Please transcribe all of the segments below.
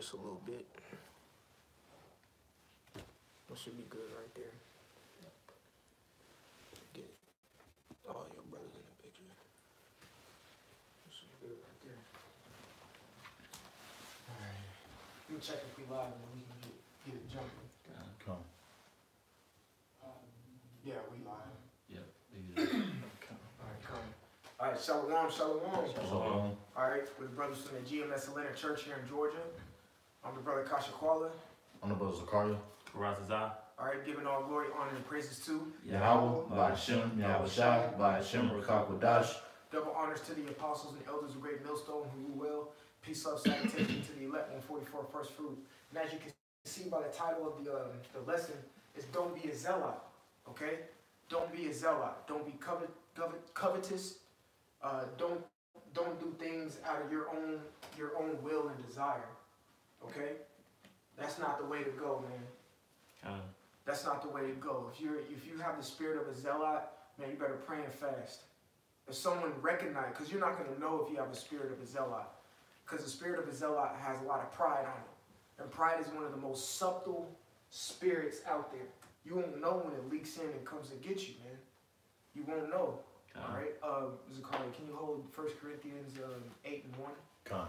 just a little bit. That should be good right there. Get all your brothers in the picture. That should be good right there. Alright. Let me check if we live and we can get it jumping. Come. Yeah, we live. Yep. Alright, come. Alright, shalom, shalom. Shalom. Alright, we're the brothers from the GMS Atlanta Church here in Georgia. I'm the brother Kasha Kwala. I'm the brother Zakaria. Razaza. Alright, giving all glory, honor, and praises to Yahweh, by Hashem, Yahweh Shai, by Hashem, Rakakwadash. double honors to the apostles and elders of Great Millstone who rule well. Peace, love, salutation to the elect 144 first fruit. And as you can see by the title of the lesson, is Don't Be a Zealot. Okay? Don't be a zealot. Don't be covetous. Don't do things out of your own will and desire. Okay? That's not the way to go, man. That's not the way to go. If you have the spirit of a zealot, man, you better pray and fast. If someone recognize, because you're not going to know if you have the spirit of a zealot, because the spirit of a zealot has a lot of pride on it, and pride is one of the most subtle spirits out there. You won't know when it leaks in and comes to get you, man. You won't know. All right, Zakaria, can you hold 1 Corinthians 8 and 1? Come.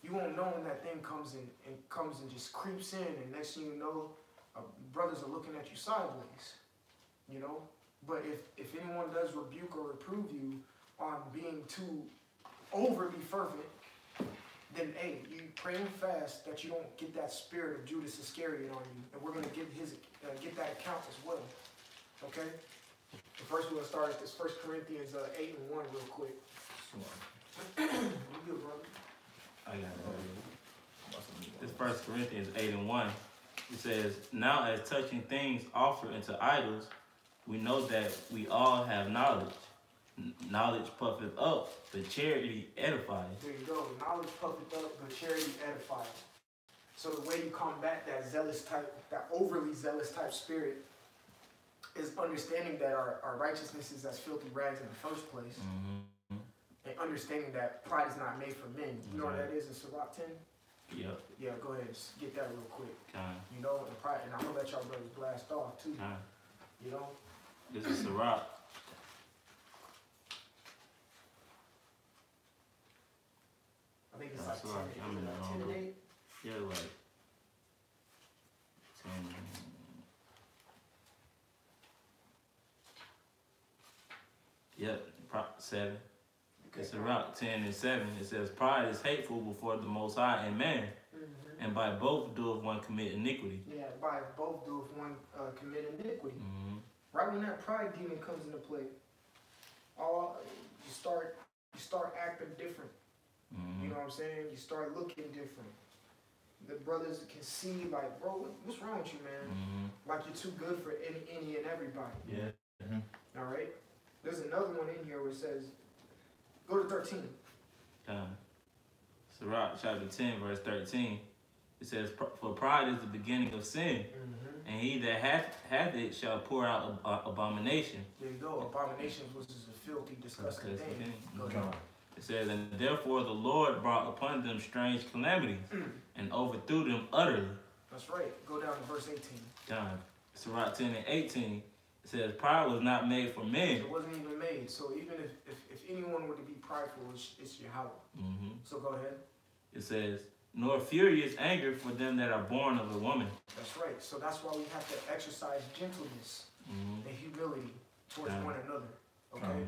You won't know when that thing comes in and just creeps in, and next thing you know, brothers are looking at you sideways, you know. But if anyone does rebuke or reprove you on being too overly fervent, then hey, you pray and fast that you don't get that spirit of Judas Iscariot on you, and we're gonna get that account as well. Okay. But first, we're gonna start at this 1 Corinthians 8 and 1 real quick. You good, brother? I got it. This 1 Corinthians 8 and 1. It says, now as touching things offered unto idols, we know that we all have knowledge. Knowledge puffeth up, but charity edifies. There you go. Knowledge puffeth up, but charity edifies. So the way you combat that zealous type, that overly zealous type spirit, is understanding that our righteousness is as filthy rags in the first place. Mm-hmm. And understanding that pride is not made for men. You know what that is in Sirach 10? Yep. Yeah, go ahead. Get that real quick. You know, and pride, and I'm going to let y'all brothers blast off too. You know? This is Sirach. I think it's like 10 and 8. Yeah, like 10. Yep, 7. Okay. It's Sirach 10 and 7. It says, pride is hateful before the Most High and man, and by both doeth one commit iniquity. Yeah, by both doeth one commit iniquity. Right when that pride demon comes into play, you start acting different. You know what I'm saying? You start looking different. The brothers can see, like, bro, what's wrong with you, man? Like you're too good for any and everybody. Yeah. All right. There's another one in here where it says, go to 13. Sirach chapter 10, verse 13. It says, for pride is the beginning of sin, and he that hath it shall pour out abomination. There you go. Abomination, which is a filthy, disgusting thing. Go ahead. It says, and therefore the Lord brought upon them strange calamities, and overthrew them utterly. That's right. Go down to verse 18. Sirach 10 and 18. It says, pride was not made for men. It wasn't even made. So even if anyone were to be prideful, it's Yahweh. So go ahead. It says, nor furious anger for them that are born of a woman. That's right. So that's why we have to exercise gentleness and humility towards one another. Okay?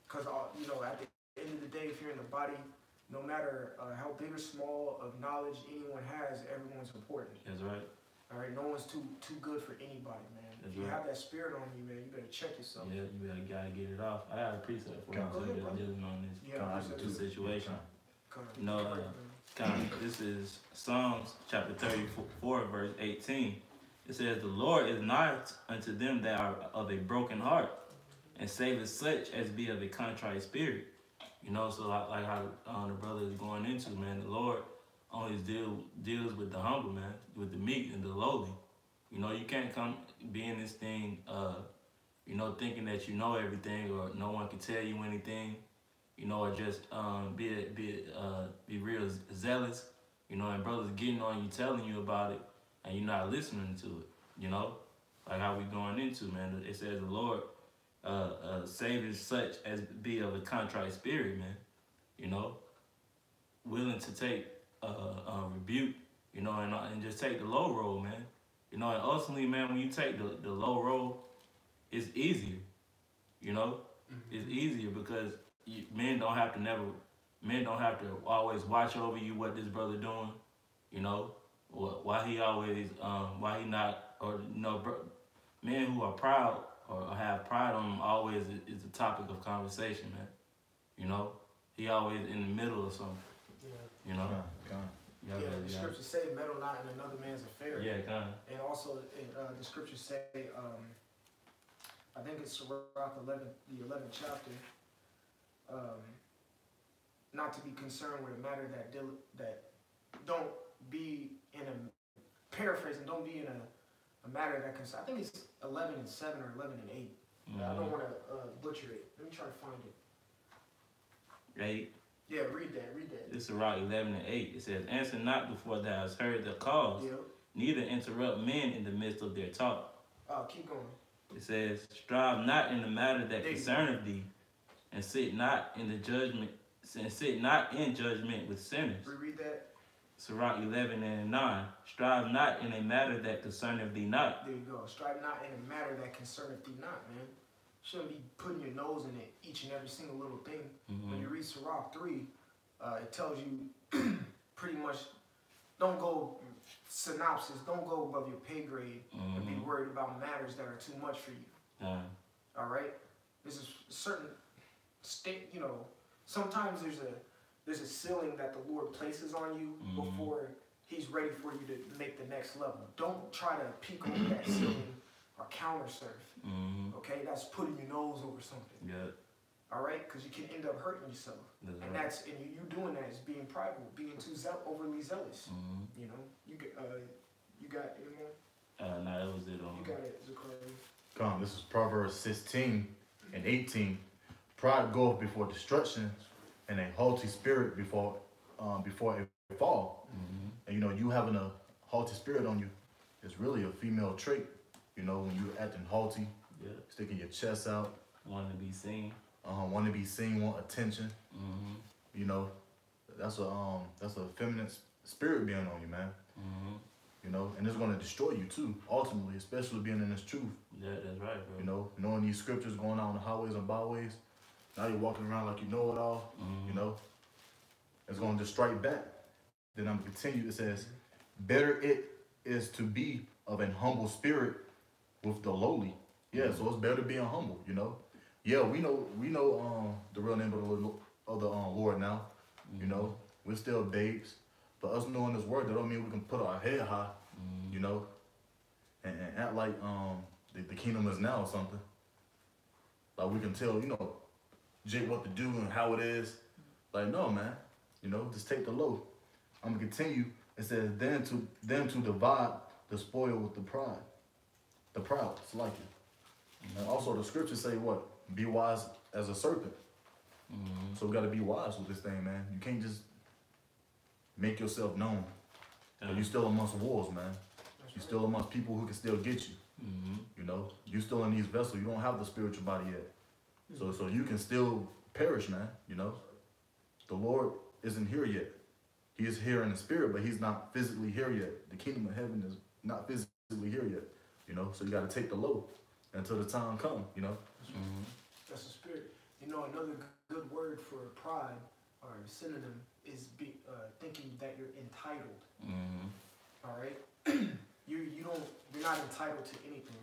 Because, you know, at the end of the day, if you're in the body, no matter how big or small of knowledge anyone has, everyone's important. That's right. All right? No one's too good for anybody, man. If you have that spirit on you, man, you better check yourself. Yeah, you gotta get it off. I got a precept for you dealing on this situation. You know, this is Psalms chapter 34, verse 18. It says, the Lord is nigh unto them that are of a broken heart, and saveth such as be of a contrite spirit. You know, so like how the brother is going into, man, the Lord always deals with the humble, man, with the meek and the lowly. You know, you can't come be in this thing, you know, thinking that you know everything or no one can tell you anything, you know, or just be real zealous You know, and brothers getting on you, telling you about it, and you're not listening to it. You know, like how we going into, man. It says the Lord saves such as be of a contrite spirit, man. You know, willing to take rebuke, you know, and just take the low road, man. You know, and ultimately, man, when you take the low road, it's easier. You know, it's easier because men don't have to always watch over you what this brother doing. You know, why he always why he not, or you know, men who are proud or have pride on them always is a topic of conversation, man. You know, he always in the middle of something. Yeah. You know. Yeah, the scriptures say, meddle not in another man's affair. Yeah, kind of. And also, the scriptures say, I think it's Sirach 11, the 11th chapter, not to be concerned with a matter that don't be in a, paraphrasing, don't be in a matter that concerns, I think it's 11 and 7 or 11 and 8. I don't want to butcher it. Let me try to find it. 8. Yeah, read that. This is Sirach 11 and 8. It says, answer not before thou hast heard the cause, neither interrupt men in the midst of their talk. Keep going. It says, strive not in the matter that concerneth thee, and sit not in judgment with sinners. Reread that. Sirach 11 and 9. Strive not in a matter that concerneth thee not. There you go. Strive not in a matter that concerneth thee not, man. Shouldn't be putting your nose in it, each and every single little thing. When you read Sirach 3, it tells you pretty much, don't go synopsis, don't go above your pay grade and be worried about matters that are too much for you. All right? There's a certain state, you know, sometimes there's a ceiling that the Lord places on you before he's ready for you to make the next level. Don't try to peek over that ceiling or counter surf. Okay? That's putting your nose over something. Yeah. All right? Because you can end up hurting yourself. That's and you doing that is being prideful, being too overly zealous. You know? You got any more? No, that was it. You got it, Zachariah. Come, this is Proverbs 16 and 18. Pride goeth before destruction, and a haughty spirit before a fall. And you know, you having a haughty spirit on you is really a female trait. You know, when you acting haughty, sticking your chest out, wanting to be seen, want to be seen, want attention. You know, that's a feminine spirit being on you, man. You know, and it's going to destroy you too, ultimately, especially being in this truth. Yeah, that's right, bro. You know, knowing these scriptures, going out on the highways and byways. Now you're walking around like you know it all. You know, it's going to just strike back. Then I'm going to continue. It says, better it is to be of an humble spirit with the lowly. Yeah, so it's better being humble, you know. Yeah, we know the real name of the Lord now. You know, we're still babes. But us knowing this word, that don't mean we can put our head high, you know, and act like the kingdom is now or something. Like we can tell, you know, Jake what to do and how it is. Like, no, man, you know, just take the low. I'm gonna continue. It says, then to divide the spoil with the pride. The proud, it's like it. And also the scriptures say what? Be wise as a serpent. So we gotta be wise with this thing, man. You can't just make yourself known. But you still amongst wolves, man. You still amongst people who can still get you. You know, you still in these vessels. You don't have the spiritual body yet. So you can still perish, man. You know, the Lord isn't here yet. He is here in the spirit, but he's not physically here yet. The kingdom of heaven is not physically here yet. You know, so you got to take the low until the time comes. You know. That's the spirit. You know, another good word for pride or synonym is thinking that you're entitled. All right, you're not entitled to anything.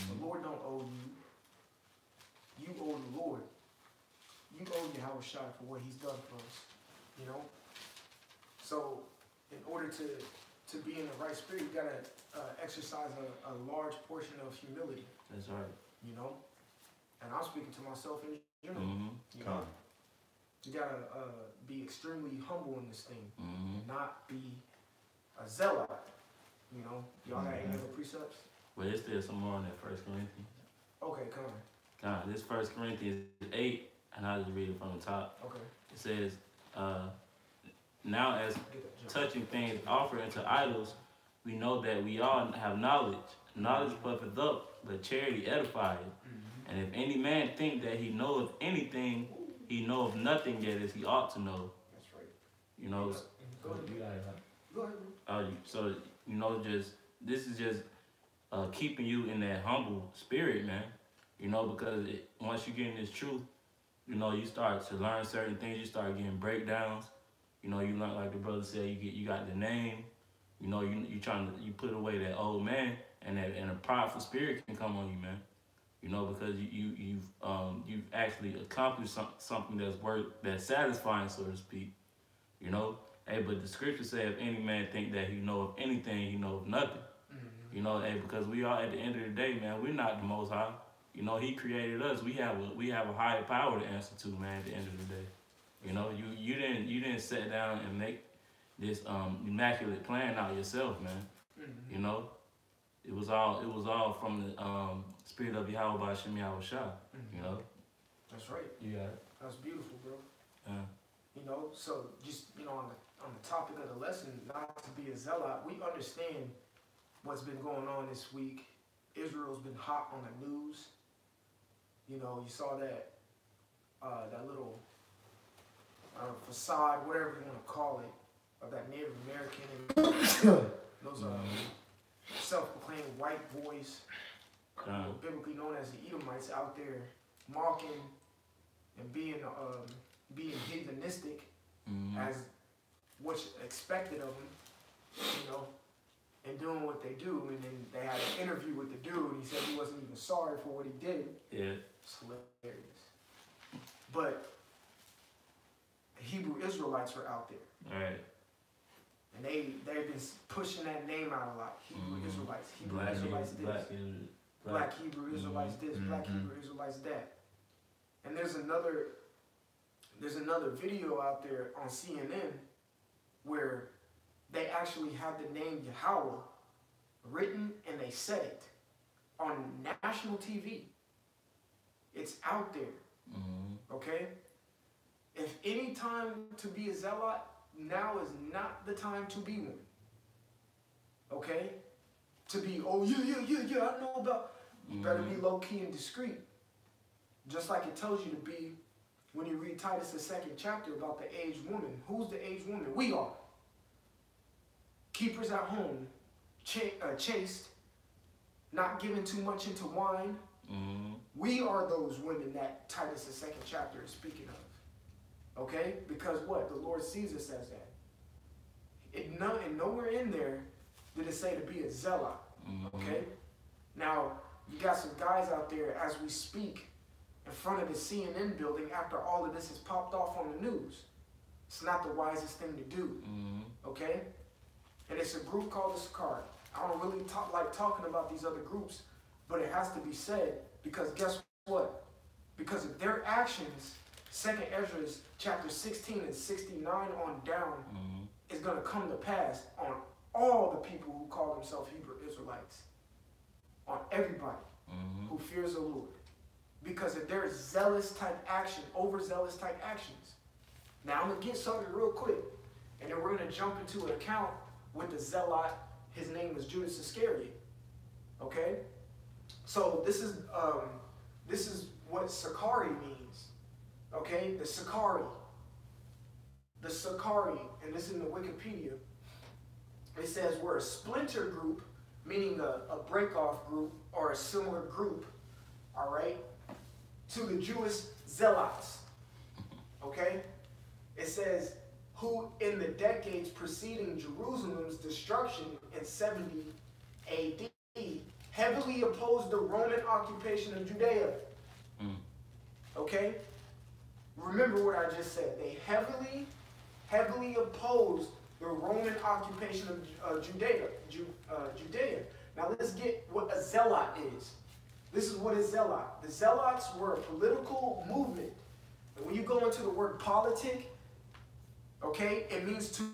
The Lord don't owe you. You owe the Lord. You owe Yahweh Shai for what he's done for us. You know? So, in order to be in the right spirit, you gotta exercise a large portion of humility. That's right. You know? And I'm speaking to myself in general. You know? You gotta be extremely humble in this thing. Not be a zealot. You know? Y'all got any other precepts? Well, there's still some more in that 1 Corinthians. Okay, come on. This 1 Corinthians 8, and I'll just read it from the top. Okay. It says, now as touching things offered unto idols, we know that we all have knowledge. Knowledge puffeth up, but charity edifieth. And if any man think that he knoweth anything, he knoweth nothing yet as he ought to know. That's right. You know, Go ahead. So you know, this is just keeping you in that humble spirit, man. You know, because once you get in this truth, you know, you start to learn certain things. You start getting breakdowns. You know, you learn, like the brother said, you got the name. You know, you put away that old man, and a prideful spirit can come on you, man. You know, because you've actually accomplished something that's satisfying, so to speak. You know, hey, but the scripture says, if any man think that he know of anything, he know of nothing. You know, hey, because we are, at the end of the day, man, we're not the Most High. You know, He created us. We have a higher power to answer to, man. At the end of the day, you know, you didn't sit down and make this immaculate plan out yourself, man. You know, it was all from the spirit of Yahweh by Shem Yahweh Shah. You know. That's right. Yeah. That's beautiful, bro. Yeah. You know, so just, you know, on the topic of the lesson, not to be a zealot, we understand what's been going on this week. Israel's been hot on the news. You know, you saw that little facade, whatever you want to call it, of that Native American and those self-proclaimed white boys, biblically known as the Edomites, out there mocking and being heathenistic as what's expected of them, you know, and doing what they do. And then they had an interview with the dude, and he said he wasn't even sorry for what he did. Yeah. It's hilarious. But Hebrew Israelites are out there. All right. And they've been pushing that name out a lot. Hebrew Israelites. Hebrew Israelites this. Black Hebrew Israelites this. Black Hebrew Israelites that. And there's another video out there on CNN where they actually have the name Yahweh written, and they said it on national TV. It's out there. Okay? If any time to be a zealot, now is not the time to be one. Okay? To be, oh, yeah, I know about. You better be low-key and discreet. Just like it tells you to be when you read Titus, the 2nd chapter, about the aged woman. Who's the aged woman? We are. Keepers at home, chaste, not giving too much into wine. We are those women that Titus, the 2nd chapter, is speaking of. Okay? Because what? The Lord Caesar says that. And nowhere in there did it say to be a zealot. Okay? Now, you got some guys out there as we speak in front of the CNN building after all of this has popped off on the news. It's not the wisest thing to do. Okay? And it's a group called the Sakari. I don't really like talking about these other groups, but it has to be said, because guess what? Because of their actions, 2nd Ezra chapter 16 and 69 on down is going to come to pass on all the people who call themselves Hebrew Israelites. On everybody who fears the Lord. Because of their zealous type action, overzealous type actions. Now I'm going to get something real quick, and then we're going to jump into an account with the zealot. His name was Judas Iscariot. Okay? So this is what Sakari means. Okay? The Sakari. The Sakari, and this is in the Wikipedia. It says we're a splinter group, meaning a break-off group or a similar group, all right, to the Jewish zealots. Okay? It says, who in the decades preceding Jerusalem's destruction in 70 AD heavily opposed the Roman occupation of Judea. Okay? Remember what I just said. They heavily opposed the Roman occupation of Judea. Now let's get what a zealot is. This is what a zealot. The zealots were a political movement. And when you go into the word politic, okay, it means to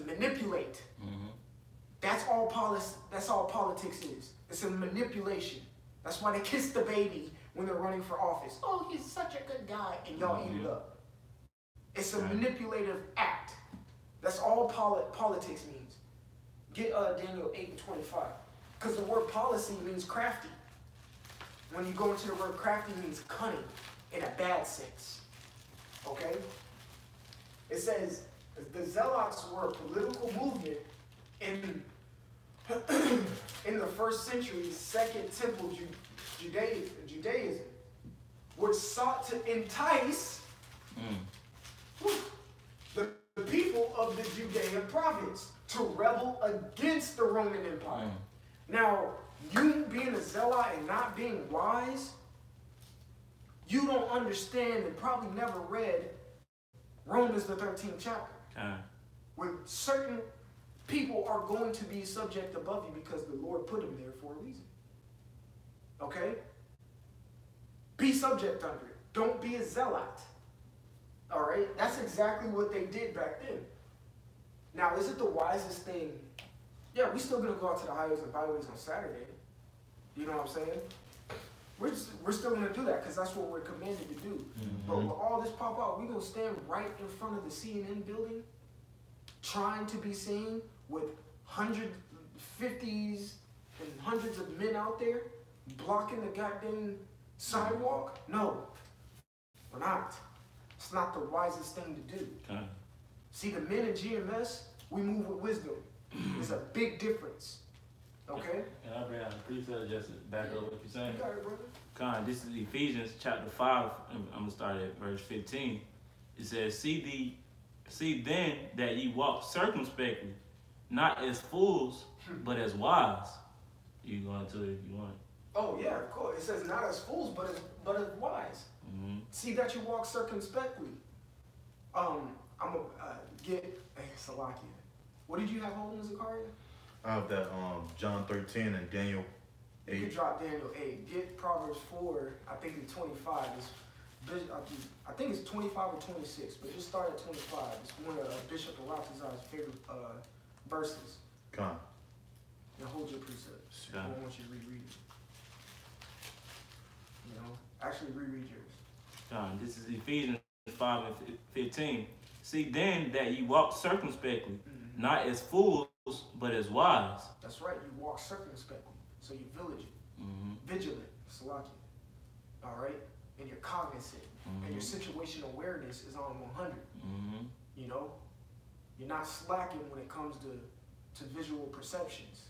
manipulate. That's all politics is. It's a manipulation. That's why they kiss the baby when they're running for office. Oh, he's such a good guy, and y'all eat it up. It's a manipulative act. That's all politics means. Get Daniel 8:25. Because the word policy means crafty. When you go into the word crafty, it means cunning in a bad sense. Okay? It says the Zealots were a political movement in the first century, Second Temple Judaism, which sought to entice the people of the Judean province to rebel against the Roman Empire. Now, you being a zealot and not being wise, you don't understand and probably never read Romans the 13th chapter. When certain people are going to be subject above you because the Lord put them there for a reason. Okay? Be subject under it. Don't be a zealot. All right? That's exactly what they did back then. Now, is it the wisest thing? Yeah, we're still going to go out to the highways and byways on Saturday. You know what I'm saying? We're still going to do that because that's what we're commanded to do. But when all this pop out, we're going to stand right in front of the CNN building trying to be seen with 150s and hundreds of men out there blocking the goddamn sidewalk? No, we're not. It's not the wisest thing to do. See, the men in GMS, we move with wisdom. There's a big difference. Okay? And I bring out a precept just to back up what you're saying. You got it, brother. This is Ephesians chapter 5. I'm going to start at verse 15. It says, See then that ye walk circumspectly, not as fools, but as wise. You going to it if you want. Oh, yeah, of course. It says not as fools, but as wise. See that you walk circumspectly. I'm going to get Salakia. What did you have holding, Zakaria? I have that John 13 and Daniel 8. You can drop Daniel 8. Get Proverbs 4, I think it's 25. I think it's 25 or 26, but just start at 25. It's one of Bishop Alatazar's favorite verses. Come. Now hold your precepts. I don't want you to reread it. You know, actually reread yours. This is Ephesians 5 and 15. See then that ye walk circumspectly, not as fools, but as wise. That's right. You walk circumspectly. So you're vigilant, Salaki. All right? And you're cognizant. And your situational awareness is on 100. You know? You're not slacking when it comes to visual perceptions.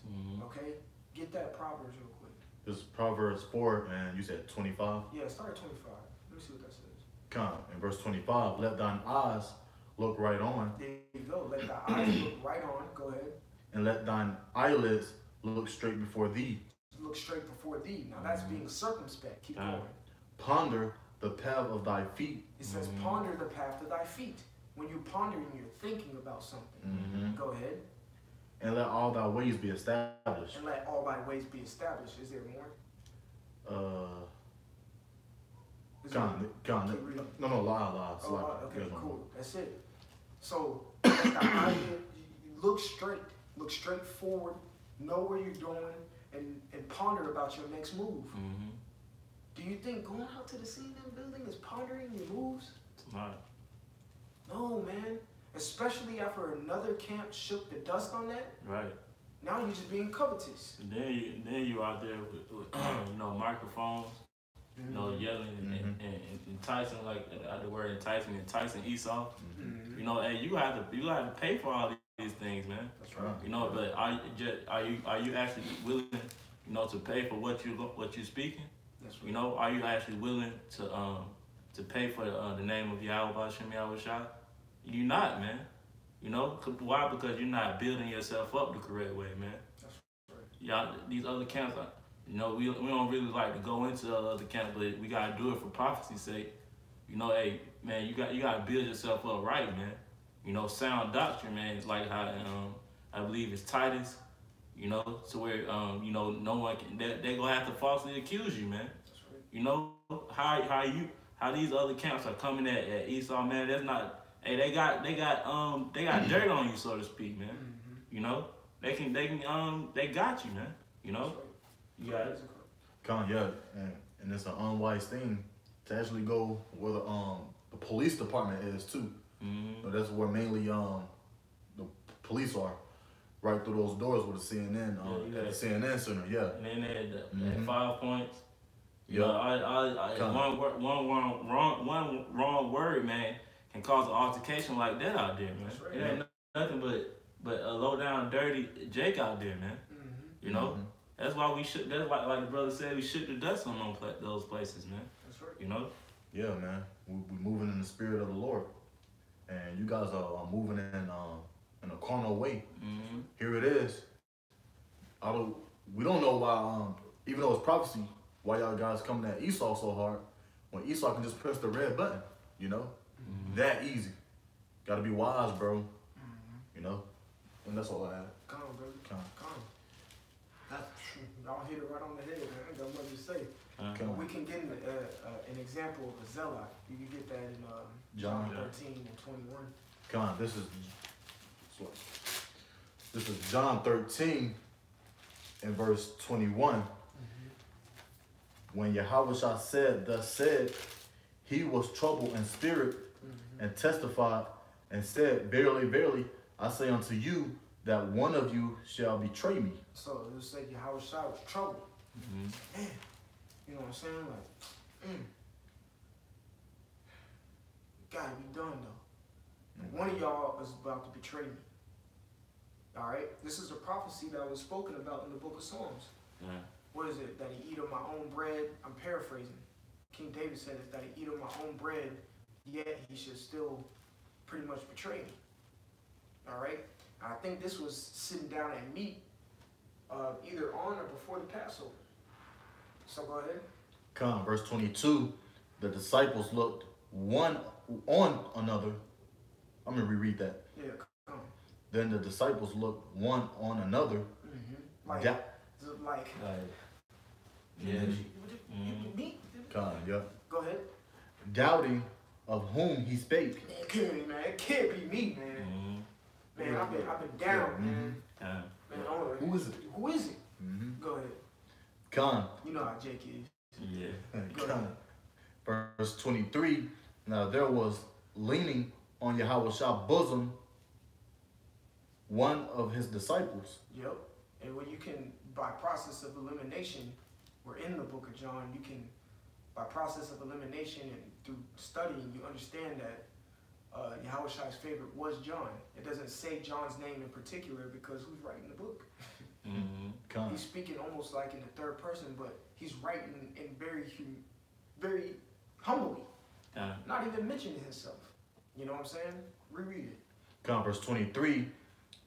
Okay? Get that Proverbs real quick. It's Proverbs 4 and you said 25? Yeah, start at 25. Let me see what that says. Come. In verse 25, let thine eyes look right on. There you go. Let thy eyes look right on. Go ahead. And let thine eyelids look straight before thee. Look straight before thee. Now that's being circumspect. Keep going. Ponder the path of thy feet. It says ponder the path of thy feet. When you're pondering, you're thinking about something. Go ahead. And let all thy ways be established. And let all thy ways be established. Is there more? No, lie. Oh, okay, cool. That's it. So, the idea, look straight forward, know where you're going, and ponder about your next move. Do you think going out to the CNN building is pondering your moves? It's not. No, man. Especially after another camp shook the dust on that. Right. Now you're just being covetous. And then you out there with microphones, yelling and enticing, like the word enticing Esau. You know, hey, you have to pay for all these things, man. That's right. You know, but are you actually willing, to pay for what you're speaking? That's right. You know, are you actually willing to pay for the name of Yahweh Hashem Yahweh Shai? You're not, man. You know, why? Because you're not building yourself up the correct way, man. That's right. Y'all, these other camps, we don't really like to go into the other camps, but we gotta do it for prophecy's sake. You know, hey, man, you gotta build yourself up right, man. You know, sound doctrine, man. It's like how I believe it's Titus. You know, to where no one can. They gonna have to falsely accuse you, man. That's right. You know how these other camps are coming at Esau, man. That's not. Hey, they got dirt on you, so to speak, man. You know, they got you, man. You know, you got it. And it's an unwise thing to actually go where the police department is too. So that's where mainly the police are, right through those doors with the CNN, at the CNN Center. Yeah. And then they had 5 points. Yeah. One wrong word, man, can cause an altercation like that out there, man. Right. It ain't nothing but a low down, dirty Jake out there, man. You know, that's why we should. That's why, like the brother said, we shook the dust on those places, man. That's right. You know. Yeah, man. We moving in the spirit of the Lord, and you guys are moving in a carnal way. Here it is. We don't know why. Even though it's prophecy, why y'all guys coming at Esau so hard when Esau can just press the red button, you know? That easy. Gotta be wise, bro. You know? And that's all I have. Come on, brother. Come. That's true. Y'all hit it right on the head, man. I ain't got much to say. We can get an example of a zealot. You can get that in John 13 and 21. Come on, this is John 13 and verse 21. When Yahushua said, thus said, he was troubled in spirit and testified and said, verily, verily, I say unto you that one of you shall betray me. So it said Yahushua was troubled. Man, you know what I'm saying? Like, gotta be done though. One of y'all is about to betray me. All right? This is a prophecy that was spoken about in the book of Psalms. What is it? That he eat of my own bread. I'm paraphrasing. King David said that he eat of my own bread, yet he should still pretty much betray me. All right? I think this was sitting down at meat, either on or before the Passover. So go ahead. Come, verse 22. The disciples looked one on another. I'm going to reread that. Yeah, come. Then the disciples looked one on another. Meat? Yeah. Go ahead. Doubting of whom he spake. Man, it can't be me, man. Man, I've been down, man. Who is it? Who is it? Go ahead. Con. You know how Jake is. Yeah. Con. Verse 23. Now there was leaning on Yahweh's bosom one of his disciples. Yep. And when you can, by process of elimination, we're in the book of John, you can, by process of elimination and through studying, you understand that Yahushai's favorite was John. It doesn't say John's name in particular because who's writing the book? He's speaking almost like in the third person, but he's writing in very humbly, not even mentioning himself. You know what I'm saying? Reread it. Verse 23.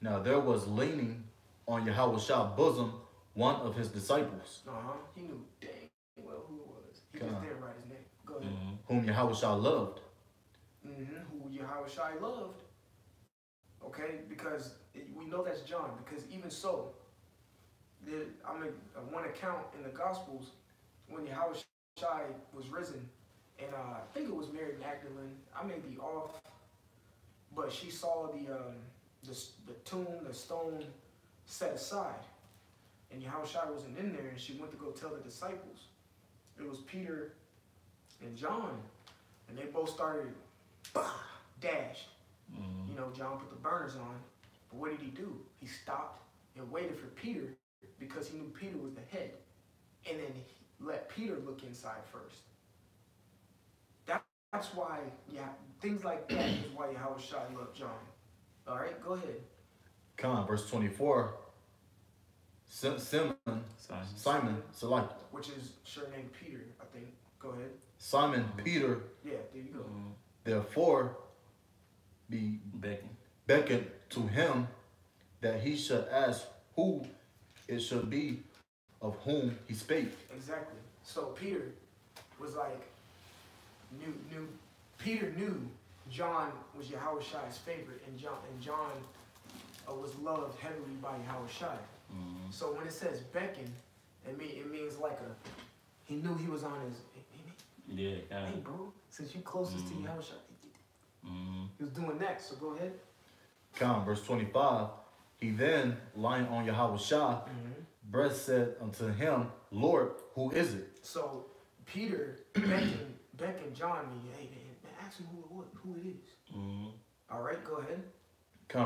Now there was leaning on Yahweh's bosom one of his disciples. He knew dang well who it was. He just didn't write his name. Go ahead. Whom Yahweh loved. Who Yahweh loved. Okay, because we know that's John. Because even so, one account in the Gospels when Yahweh was risen, and I think it was Mary Magdalene. I may be off, but she saw the tomb, the stone set aside, and Yahushua wasn't in there, and she went to go tell the disciples. It was Peter and John, and they both started dashed. You know, John put the burners on, but what did he do? He stopped and waited for Peter because he knew Peter was the head, and then he let Peter look inside first. That's why, things like that is why Yahushua loved John. All right, go ahead. Verse 24. Simon, Select. Which is surnamed Peter, I think. Go ahead. Simon Peter. Yeah, there you go. Therefore, be beckoned to him that he should ask who it should be of whom he spake. Exactly. So Peter was like, Peter knew John was Yahushai's favorite, and John was loved heavily by Yahushai. So when it says beckon, it means like he knew he was on his. Hey, bro, since you closest to Yahushai, he was doing that. So go ahead. Verse 25. He then, lying on Yahushua, breast said unto him, Lord, who is it? So Peter beckoned John, hey man, ask him who it is. All right, go ahead.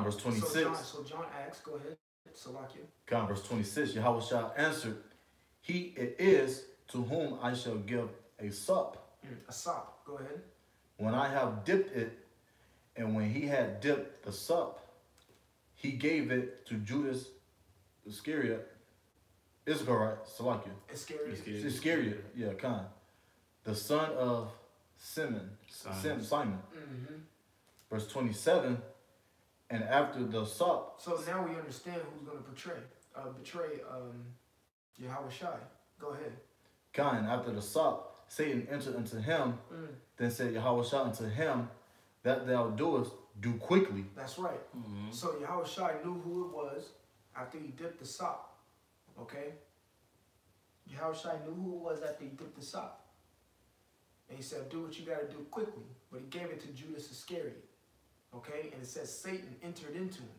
Verse 26. So John asks, go ahead, Salakia. Verse 26. Yahushua answered, He it is to whom I shall give a sop. A sop, go ahead. When I have dipped it, and when he had dipped the sop, he gave it to Judas Iscariot. Salakia. Iscariot, yeah, Khan. The son of Simon. Simon. Mm-hmm. Verse 27, and after the sop. So now we understand who's going to betray Yahushua. Go ahead. Khan, after the sop, Satan entered into him. Then said Yahushua unto him, that thou doest, do quickly. That's right. Mm-hmm. So Yahushua knew who it was after he dipped the sop. Okay? Yahushua knew who it was after he dipped the sop. And he said, do what you got to do quickly. But he gave it to Judas Iscariot. Okay? And it says Satan entered into him.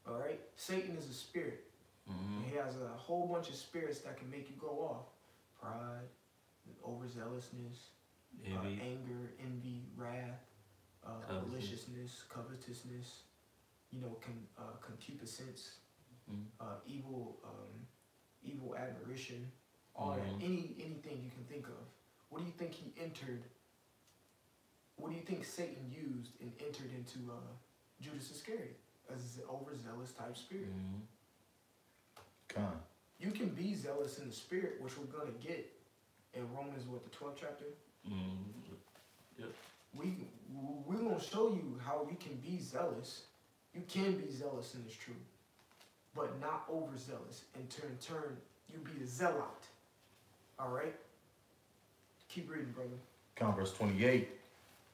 All right? Satan is a spirit. Mm-hmm. And he has a whole bunch of spirits that can make you go off. Pride, overzealousness, anger, envy, wrath, maliciousness, covetousness, concupiscence, evil admiration, all that, anything you can think of. What do you think he entered? What do you think Satan used and entered into Judas Iscariot? As an overzealous type spirit. You can be zealous in the spirit, which we're gonna get in Romans, the 12th chapter. Yep. We're gonna show you how you can be zealous. You can be zealous in this truth, but not overzealous. And turn, you be a zealot. All right. Keep reading, brother. Verse 28.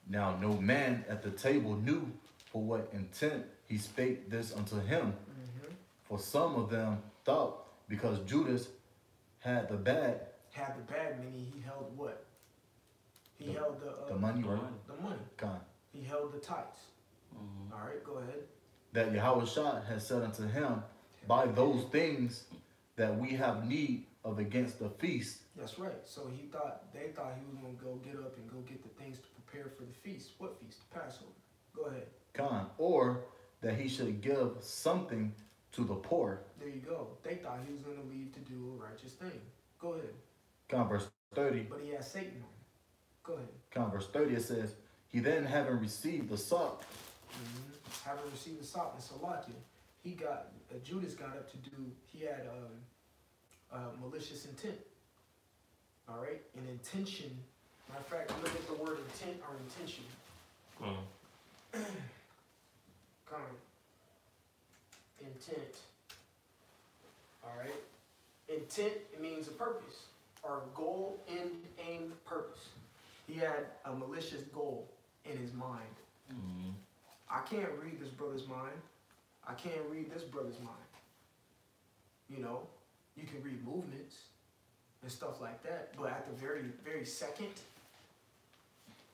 Now no man at the table knew for what intent he spake this unto him. Mm-hmm. For some of them thought, because Judas had the bag. Meaning he held what? He held the money. The money. He held the tithes. Mm-hmm. All right, go ahead. That Yahushua had said unto him, by those things that we have need of against the feast. That's right. So they thought he was going to go get up and go get the things to prepare for the feast. What feast? The Passover. Go ahead. Or that he should give something to the poor. There you go. They thought he was going to leave to do a righteous thing. Go ahead. Verse 30. But he had Satan on him. Go ahead. Verse 30, it says, he then having received the sop. Mm-hmm. Having received the sop in Salakia, Judas got up to do, he had malicious intent. All right? An intention. Matter of fact, look at the word intent or intention. Intent. All right? Intent, it means a purpose or goal, end, aim, purpose. He had a malicious goal in his mind. Mm-hmm. I can't read this brother's mind. I can't read this brother's mind. You can read movements and stuff like that, but at the very, very second,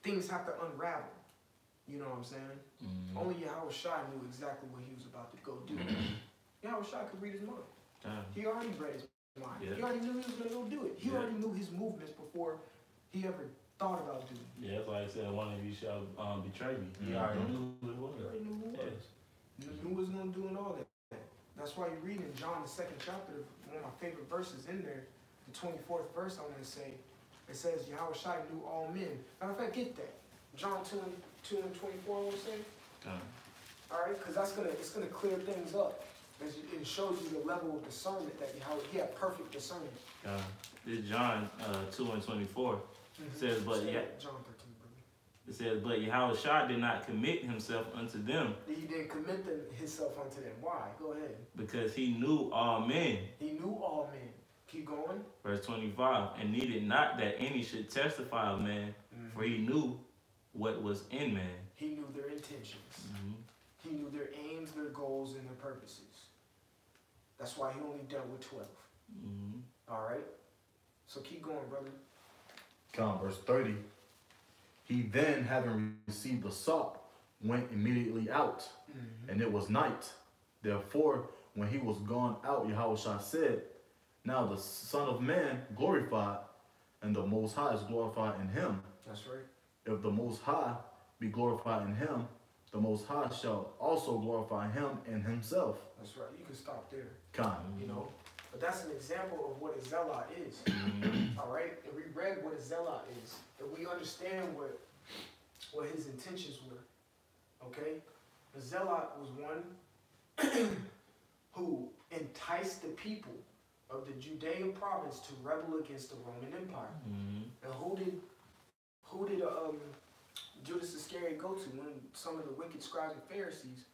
things have to unravel. You know what I'm saying? Mm-hmm. Only Yahushua knew exactly what he was about to go do. Yahushua could read his mind. He already read his mind. Yeah. He already knew he was going to go do it. He already knew his movements before he ever thought about doing it. Yeah, that's why I said one of you shall betray me. He already knew who it was. He already knew who it was. He knew what he was going to do and all that. That's why you read in John, the 2nd chapter, one of my favorite verses in there, the 24th verse, I want to say, it says, Yahushua knew all men. Matter of fact, get that. John 2 and 24, I want to say. All right, because it's gonna clear things up. It shows you the level of discernment that he had perfect discernment. This John 2 and 24 says, but John 13, brother. It says, but Yahushua did not commit himself unto them. He didn't commit himself unto them. Why? Go ahead. Because he knew all men. He knew all men. Keep going. Verse 25, and needed not that any should testify of man, for he knew what was in man. He knew their intentions. He knew their aims, their goals, and their purposes. That's why he only dealt with 12. All right? So keep going, brother. Verse 30. He then, having received the sop, went immediately out, and it was night. Therefore, when he was gone out, Yahushua said, now the Son of Man glorified, and the Most High is glorified in him. That's right. If the Most High be glorified in him, the Most High shall also glorify him and himself. That's right. You can stop there. Kind. You know? But that's an example of what a zealot is. All right? And we read what a zealot is. And we understand what his intentions were. Okay? A zealot was one who enticed the people of the Judean province to rebel against the Roman Empire. And who did Judas Iscariot go to when some of the wicked scribes and Pharisees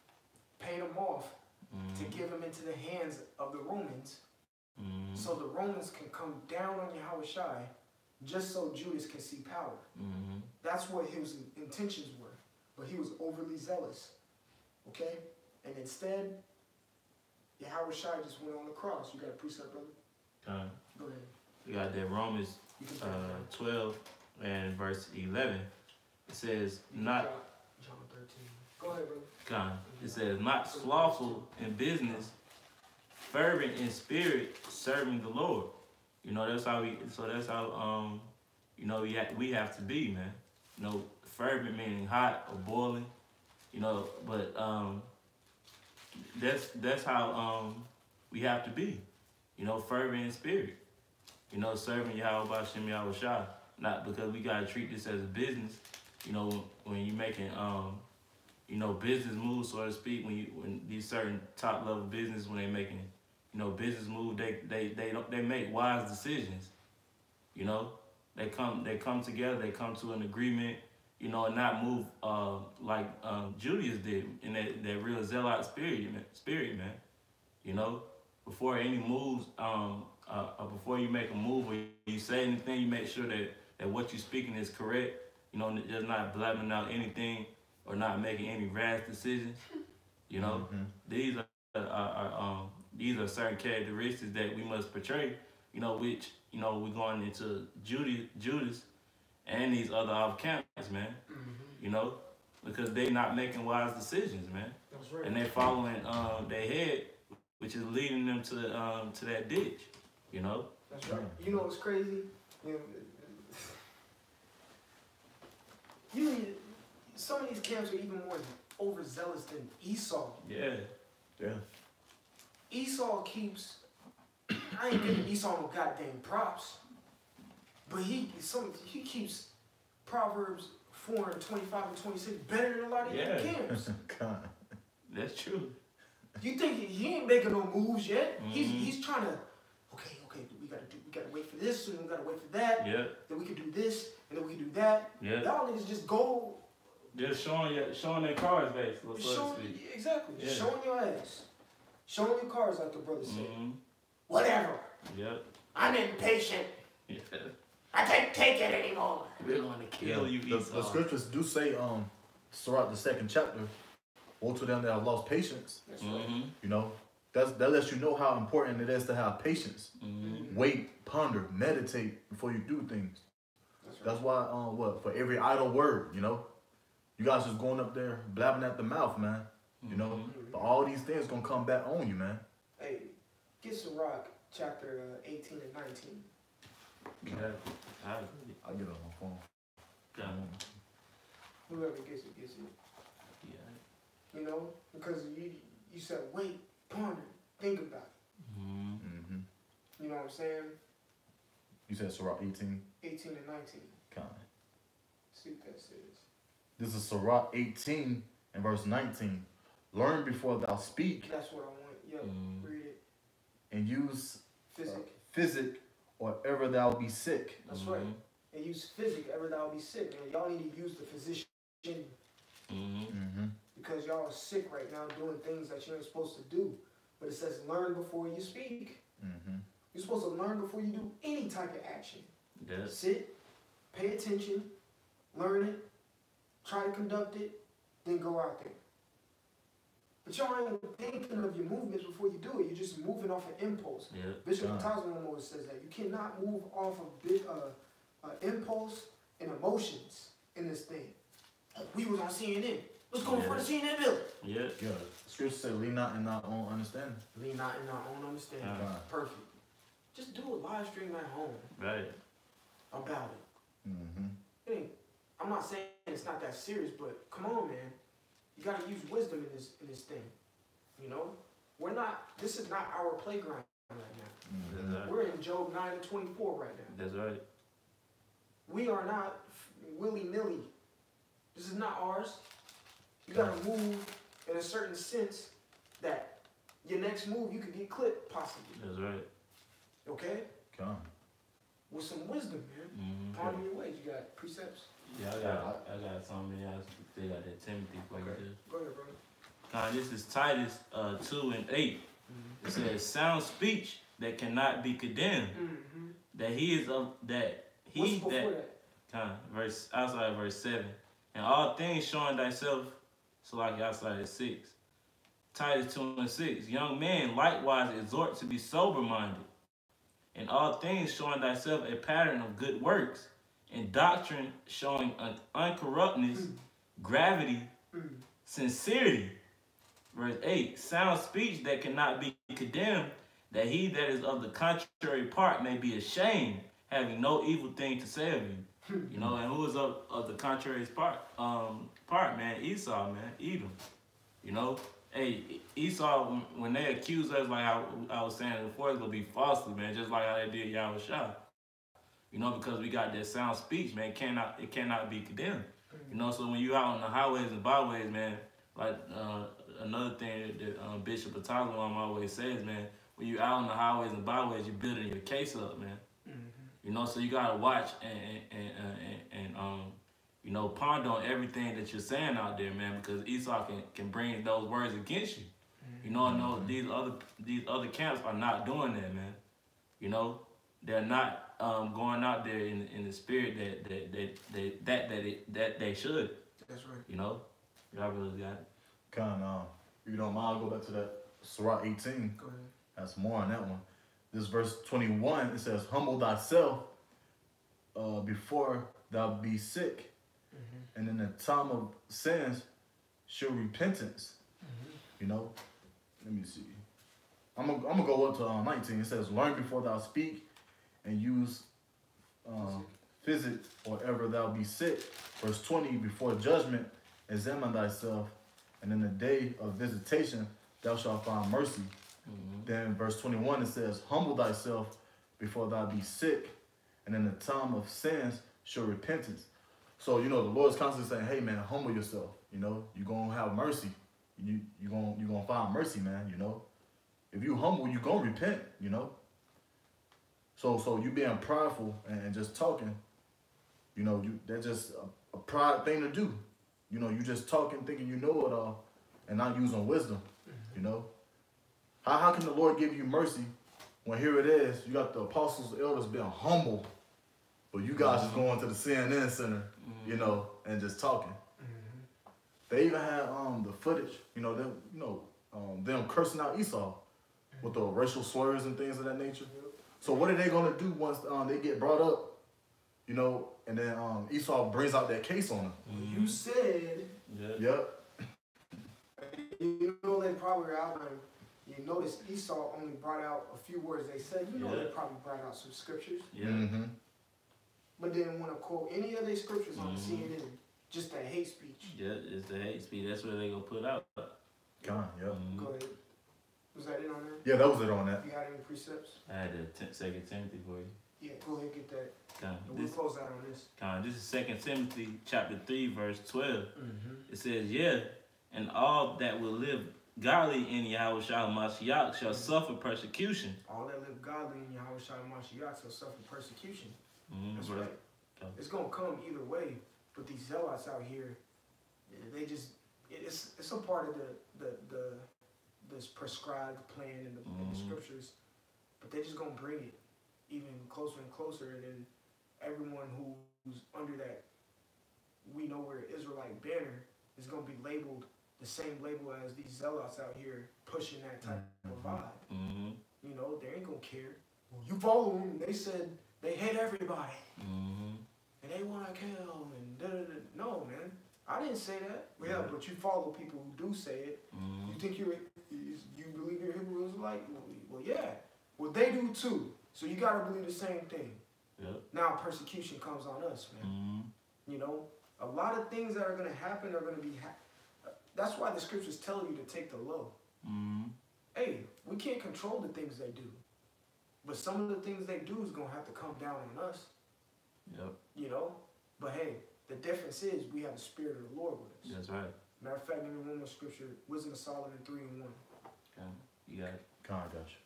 paid him off to give him into the hands of the Romans, so the Romans can come down on Yahushua just so Judas can see power. That's what his intentions were. But he was overly zealous. Okay? And instead, Yahushua just went on the cross. You got a precept, brother? Go ahead. We got that Romans 12 and verse 11. It says, not... John 13. Go ahead, brother. It says, not slothful in business, fervent in spirit, serving the Lord. You know, that's how you know, we have to be, man. You know, fervent meaning hot or boiling, you know, but that's how we have to be. You know, fervent in spirit. You know, serving Yahweh Shem Yahushua. Not because we gotta treat this as a business. You know, when you're making you know, business moves, so to speak, when these certain top level business, when they making, you know, business moves, they make wise decisions. You know, they come together, they come to an agreement, you know, and not move like Julius did in that real zealot spirit, man. You know, before any moves, before you make a move or you say anything, you make sure that what you're speaking is correct. You know, just not blabbing out anything or not making any rash decisions. You know, these are certain characteristics that we must portray. You know, which, you know, we're going into Judas and these other off-campus, man. You know, because they not making wise decisions, man. That's right. And they're following their head, which is leading them to that ditch. You know. That's right. You know what's crazy? Some of these camps are even more overzealous than Esau. Yeah. Esau keeps, I ain't giving Esau no goddamn props, but he keeps Proverbs 4 and 25 and 26 better than a lot of these camps. That's true. You think he ain't making no moves yet? He's trying to, okay, we gotta wait for this, and we gotta wait for that. Yeah. Then we can do this, and then we can do that. Yeah. Y'all niggas just go. Just showing their cards, basically. Exactly. Yeah. Showing your ass. Showing your cards, like the brother said. Whatever. Yep. I'm impatient. Yeah. I can't take it anymore. We're going to kill you, Esau. The scriptures do say, throughout the second chapter, woe to them that have lost patience. That's right. You know, that lets you know how important it is to have patience. Wait, ponder, meditate before you do things. That's why, for every idle word, you know, you guys just going up there blabbing at the mouth, man. You know, but all these things gonna come back on you, man. Hey, get Sirach chapter 18 and 19. Yeah, I'll get it on my phone. Whoever gets it, gets it. Yeah. You know, because you said, wait, ponder, think about it. You know what I'm saying? You said Sirach 18? 18 and 19. Kind. See what that says. This is Sirach 18 and verse 19. Learn before thou speak. That's what I want. Yo, read it. And use physic or ever thou be sick. That's right. And use physic ever thou be sick. Man, y'all need to use the physician. Because y'all are sick right now doing things that you ain't supposed to do. But it says learn before you speak. You're supposed to learn before you do any type of action. Yes. Sit, pay attention, learn it, try to conduct it, then go out there. But y'all ain't thinking of your movements before you do it. You're just moving off an impulse. Bishop Tasman always says that. You cannot move off of impulse and emotions in this thing. We was on CNN. Let's go in front of CNN building. Yeah. The scripture said, lean not in our own understanding. Lean not in our own understanding. Perfect. Just do a live stream at home. Right. About it. I'm not saying it's not that serious, but come on, man. You got to use wisdom in this thing. You know, this is not our playground right now. Right. We're in Job 9:24 right now. That's right. We are not willy-nilly. This is not ours. You got to move in a certain sense that your next move, you could get clipped, possibly. That's right. Okay? Come. With some wisdom, man. Ponder your ways. You got precepts? Yeah, I got something else. They got that Timothy for you. Go ahead, brother. This is Titus 2:8. It says, "Sound speech that cannot be condemned, that he is of that he What's before that." Outside verse 7, and all things showing thyself. So like outside at 6. Titus 2:6. Young men likewise exhort to be sober-minded, in all things showing thyself a pattern of good works, in doctrine showing uncorruptness, gravity, sincerity. Verse 8. Sound speech that cannot be condemned, that he that is of the contrary part may be ashamed, having no evil thing to say of you. You know, and who is of the contrary part, man? Esau, man. Edom. You know, hey, Esau, when they accuse us, like I was saying before, it's going to be falsely, man, just like how they did Yahushua. You know, because we got that sound speech, man, it cannot be condemned. You know, so when you out on the highways and byways, man, like another thing that Bishop Batalo always says, man, when you out on the highways and byways, you're building your case up, man. You know, so you gotta watch and you know, ponder on everything that you're saying out there, man, because Esau can bring those words against you. You know, I know these other camps are not doing that, man. You know, they're not going out there in the spirit that they should. That's right. You know, y'all really got it. Kind of, if you don't mind, I'll go back to that Surah 18. Go ahead. That's more on that one. This verse 21, it says, "Humble thyself before thou be sick, and in the time of sins, show repentance." You know, let me see. I'm gonna go up to 19. It says, "Learn before thou speak, and use physic or ever thou be sick." Verse 20, "Before judgment, examine thyself, and in the day of visitation, thou shalt find mercy." Then verse 21, it says, "Humble thyself before thou be sick, and in the time of sins, show repentance." So, you know, the Lord's constantly saying, hey, man, humble yourself. You know, you're going to have mercy. You're gonna find mercy, man, you know. If you humble, you're going to repent, you know. So you being prideful and just talking, you know, that's just a pride thing to do. You know, you just talking, thinking you know it all, and not using wisdom, you know. How can the Lord give you mercy when here it is, you got the apostles, the elders being humble, but you guys just going to the CNN center, you know, and just talking. They even had the footage, you know, them cursing out Esau with the racial slurs and things of that nature. So what are they gonna do once they get brought up, you know, and then Esau brings out that case on them? You said. Yep. You know they probably outlined. You notice Esau only brought out a few words they said. You know they probably brought out some scriptures. But didn't want to quote any of their scriptures on CNN. Just that hate speech. Yeah, it's the hate speech. That's what they gonna put out. Go ahead. Was that it on there? Yeah, that was it on that. You got any precepts? I had the 2 Timothy for you. Yeah, go ahead, get that. And we'll This, close out on this. This is 2 Timothy chapter 3, verse 12. It says, "Yeah, and all that will live godly in Yahushua Mashiach shall suffer persecution." All that live godly in Yahushua Mashiach shall suffer persecution. That's Right. right. It's gonna come either way. But these zealots out here, they just it's a part of this prescribed plan in the scriptures. But they're just gonna bring it even closer and closer, and then everyone who's under that we know we're Israelite banner is gonna be labeled the same label as these zealots out here pushing that type of vibe. You know, they ain't gonna care. You follow them, they said they hate everybody. And they want to kill and da-da-da. No, man. I didn't say that. Yeah, but you follow people who do say it. You think you believe you're Hebrew Israelite? Well, yeah. Well, they do too. So you got to believe the same thing. Now persecution comes on us, man. You know, a lot of things that are going to happen are going to be That's why the scriptures tell you to take the low. Hey, we can't control the things they do. But some of the things they do is going to have to come down on us. Yep. You know? But hey, the difference is we have the Spirit of the Lord with us. That's right. Matter of fact, give me one more scripture. Wisdom of Solomon 3:1. Okay. You got it. God, I got you.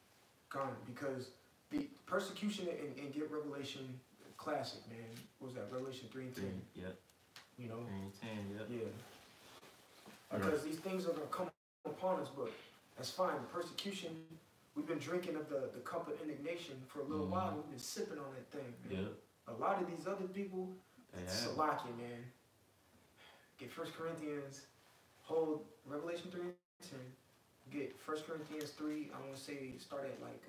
God, because the persecution and get Revelation classic, man. What was that? Revelation 3:10. Yep. You know? 3:10, yep. Yeah. Because these things are going to come upon us, but that's fine. Persecution, we've been drinking of the cup of indignation for a little while. We've been sipping on that thing, man. Yep. A lot of these other people, it's Salaki, man. Get 1 Corinthians, hold Revelation 3:10. Get 1 Corinthians 3, I want to say start at like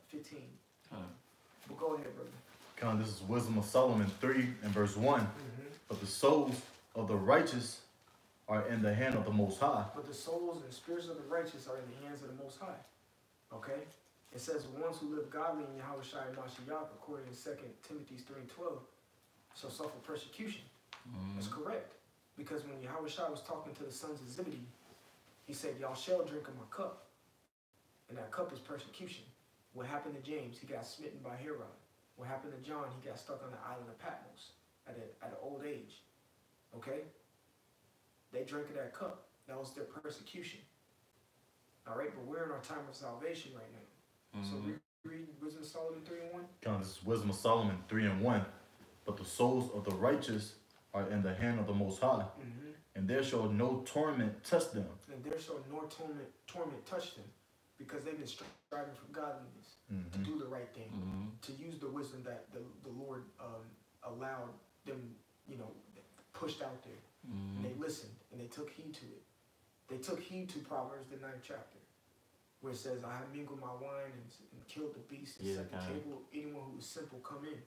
15. But go ahead, brother. Con, this is Wisdom of Solomon 3 and verse 1. But the souls of the righteous are in the hand of the Most High. But the souls and spirits of the righteous are in the hands of the Most High. Okay? It says the ones who live godly in Yahweh Shai Mashiach, according to 2 Timothy 3:12, shall suffer persecution. That's correct. Because when Yahweh Shai was talking to the sons of Zebedee, he said, y'all shall drink of my cup. And that cup is persecution. What happened to James? He got smitten by Herod. What happened to John? He got stuck on the island of Patmos at an old age. Okay? They drank of that cup. That was their persecution. All right? But we're in our time of salvation right now. So read Wisdom of Solomon 3:1. Con, this is Wisdom of Solomon 3:1. But the souls of the righteous are in the hand of the Most High. And there shall no torment touch them. And there shall no torment touch them. Because they've been striving for godliness, to do the right thing, to use the wisdom that the Lord allowed them, you know, pushed out there. And they listened, and they took heed to it. They took heed to Proverbs, the 9th chapter, where it says, I have mingled my wine and killed the beast and set the table. Anyone who was simple, come in.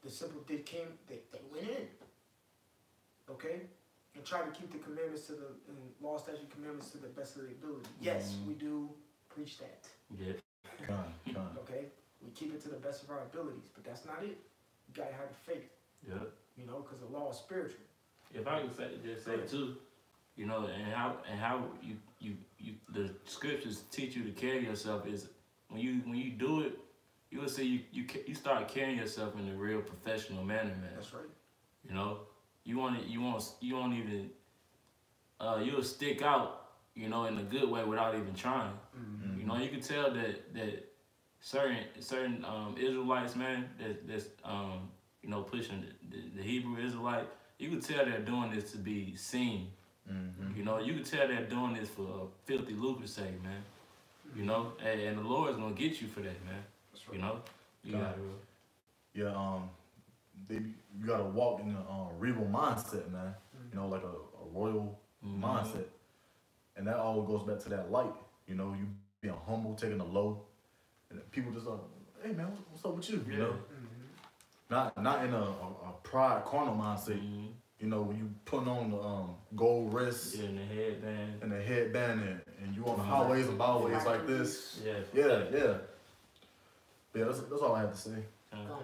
The simple they went in. Okay? And try to keep the commandments and law, statute, commandments to the best of their ability. Yes, we do preach that. Yeah. Con. Okay? We keep it to the best of our abilities, but that's not it. You gotta have the faith. Yep. You know, because the law is spiritual. If I could just say too, you know, and how you the scriptures teach you to carry yourself is when you do it, you will see you start carrying yourself in a real professional manner, man. That's right. You know, you won't even you'll stick out, you know, in a good way without even trying. You know, you can tell that certain Israelites, man, that's you know, pushing the Hebrew Israelite, you can tell they're doing this to be seen. You know, you can tell they're doing this for filthy lucre's sake, man. You know, and the Lord's gonna get you for that, man. That's right. You know, you gotta. You gotta walk in a regal mindset, man. You know, like a royal mindset, and that all goes back to that light. You know, you being humble, taking the low, and people just like, hey man, what's up with you? You know, not in a pride, carnal mindset. You know, when you putting on the gold wrists, and the headband, and you on the highways and byways like this. Yeah. That's all I have to say. Come on.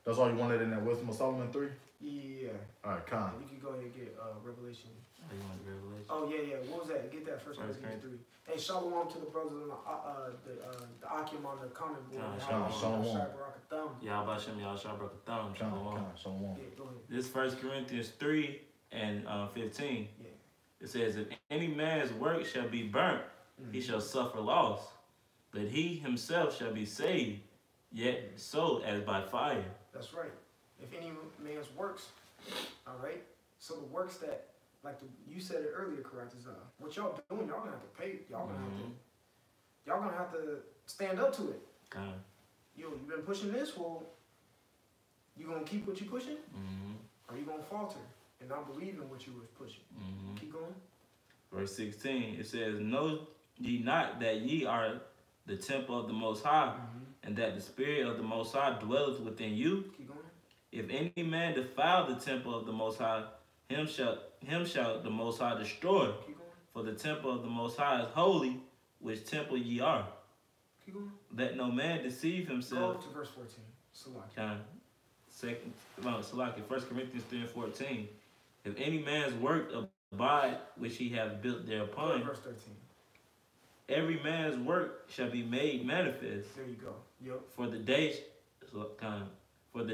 That's all you wanted in that Wisdom of Solomon 3? Yeah. All right, con. You can go ahead and get Revelation. Oh, you want Revelation? Oh, yeah. What was that? Get that First Corinthians 3. Hey, shalom to the brothers on the Akim on the comment board. Shalom. Y'all about Shem, y'all Shabbat Shalom. Shalom. Yeah, go ahead. This 1 Corinthians 3 and 15. Yeah. It says, if any man's work shall be burnt, he shall suffer loss. But he himself shall be saved, yet so as by fire. That's right. If any man's works, all right? So the works that, like you said it earlier, correct, is what y'all doing, y'all gonna have to pay. Y'all gonna have to stand up to it. You've been pushing this, well, you gonna keep what you pushing? Or you gonna falter and not believe in what you was pushing? Keep going. Verse 16, it says, know ye not that ye are the temple of the Most High, and that the Spirit of the Most High dwelleth within you? Keep going. If any man defile the temple of the Most High, him shall the Most High destroy. Keep going. For the temple of the Most High is holy, which temple ye are. Keep going. Let no man deceive himself. Go to verse 14. Salaki. 1 Corinthians 3 and 14. If any man's work abide which he hath built thereupon. Verse 13. Every man's work shall be made manifest. There you go. Yep. For the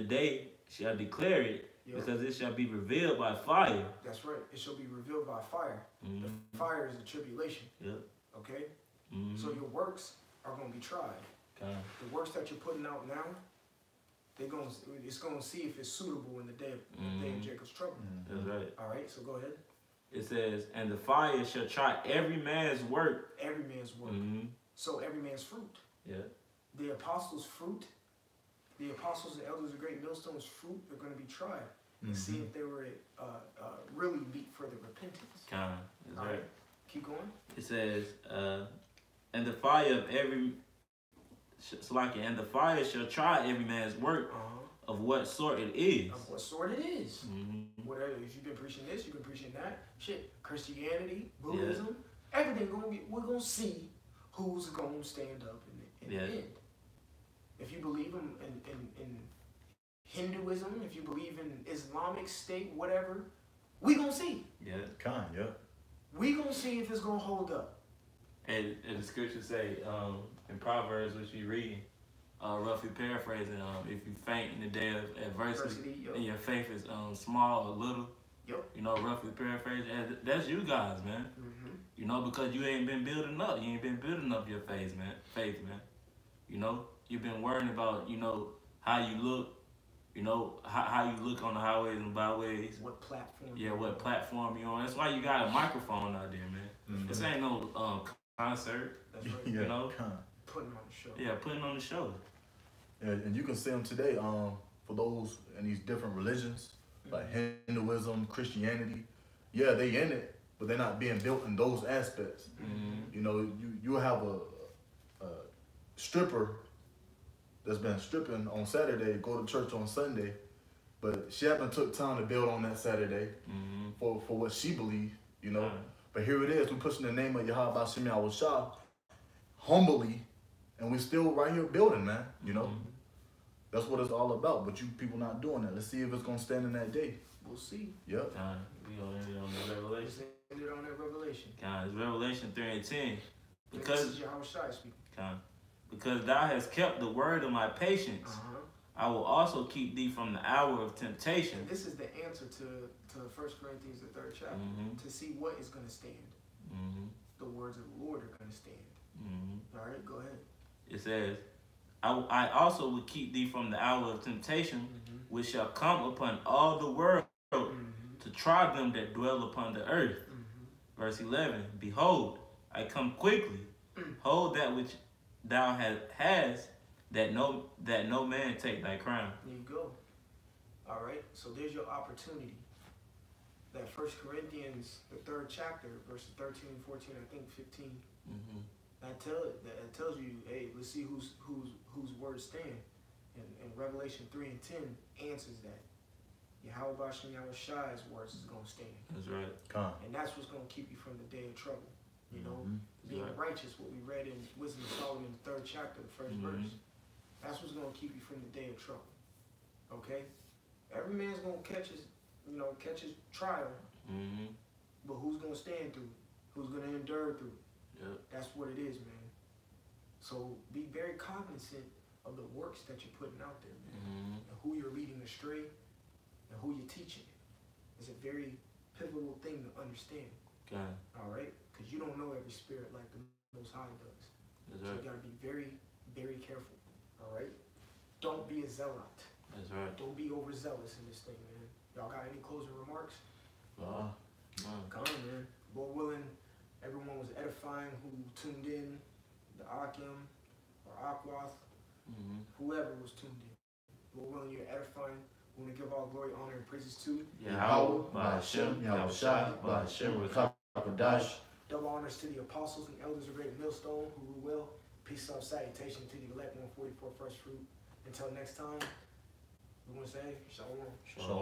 day shall declare it, because it shall be revealed by fire. That's right. It shall be revealed by fire. Mm-hmm. The fire is the tribulation. Yep. Okay? Mm-hmm. So your works are going to be tried. The works that you're putting out now, it's going to see if it's suitable in the day of Jacob's trouble. That's right. All right, so go ahead. It says, and the fire shall try every man's work. Every man's work. Mm-hmm. So every man's fruit. Yeah. The apostles' fruit, the apostles and elders of great millstones' fruit are going to be tried and see if they were really meet for the repentance. That's all right. Keep going. It says, and the fire of every and the fire shall try every man's work of what sort it is. Of what sort it is. Mm-hmm. Whatever. If you've been preaching this, you've been preaching that. Shit. Christianity, Buddhism, everything we're gonna see who's gonna stand up in the end. If you believe in Hinduism, if you believe in Islamic State, whatever, we gonna see. We gonna see if it's gonna hold up. And the scriptures say in Proverbs, which you read, roughly paraphrasing, if you faint in the day of adversity, and your faith is small or little, you know, roughly paraphrasing, that's you guys, man. You know, because you ain't been building up. You ain't been building up your faith, man. You know, you've been worrying about, you know, how you look, you know, how you look on the highways and byways. What platform? Yeah, what platform you on. That's why you got a microphone out there, man. This ain't no concert. That's right. You know? Putting on the show. Yeah, putting on the show. Yeah, and you can see them today for those in these different religions, like Hinduism, Christianity. Yeah, they in it, but they're not being built in those aspects. You know, you have a stripper that's been stripping on Saturday, go to church on Sunday, but she haven't took time to build on that Saturday for what she believed, you know. But here it is, we're pushing the name of Yahweh B'Shem Yahweh Shah humbly, and we still right here building, man, you know. That's what it's all about, but you people not doing that. Let's see if it's going to stand in that day. We'll see. Yep. We going to end it on the Revelation. End it on that Revelation. It's Revelation 3:10. This is Yahweh Shai speaking. Because thou hast kept the word of my patience, I will also keep thee from the hour of temptation. And this is the answer to 1 Corinthians, the 3rd chapter, to see what is going to stand. The words of the Lord are going to stand. All right, go ahead. It says, I also will keep thee from the hour of temptation, which shall come upon all the world to try them that dwell upon the earth. Verse 11, behold, I come quickly. Hold that which thou hast, that no man take thy crown. There you go. All right, so there's your opportunity. That 1 Corinthians, the 3rd chapter, verses 13, 14, I think 15. That tells you, hey, let's see whose words stand. And Revelation 3 and 10 answers that. Yahweh B'Shem Yahweh Shai's words is going to stand. That's right. And that's what's going to keep you from the day of trouble. You know, being righteous, what we read in Wisdom of Solomon, the 3rd chapter, the 1st verse. That's what's going to keep you from the day of trouble. Okay? Every man's going to catch his trial. But who's going to stand through it? Who's going to endure through it? That's what it is, man. So be very cognizant of the works that you're putting out there, man. And who you're leading astray and who you're teaching. It's a very pivotal thing to understand. All right? Because you don't know every spirit like the Most High does. So you got to be very, very careful. All right? Don't be a zealot. That's right. Don't be overzealous in this thing, man. Y'all got any closing remarks? Come on, man. Lord willing, everyone was edifying who tuned in, the Akim or Akwath, whoever was tuned in. Lord willing, you're edifying. We want to give all glory, honor, and praises to Yahweh B'Shem Yahweh Shai B'Shem Rakadash. Double honors to the apostles and elders of Great Millstone who rule well. Peace and salutation to the elect 144 first fruit. Until next time, we want to say shalom. Shalom.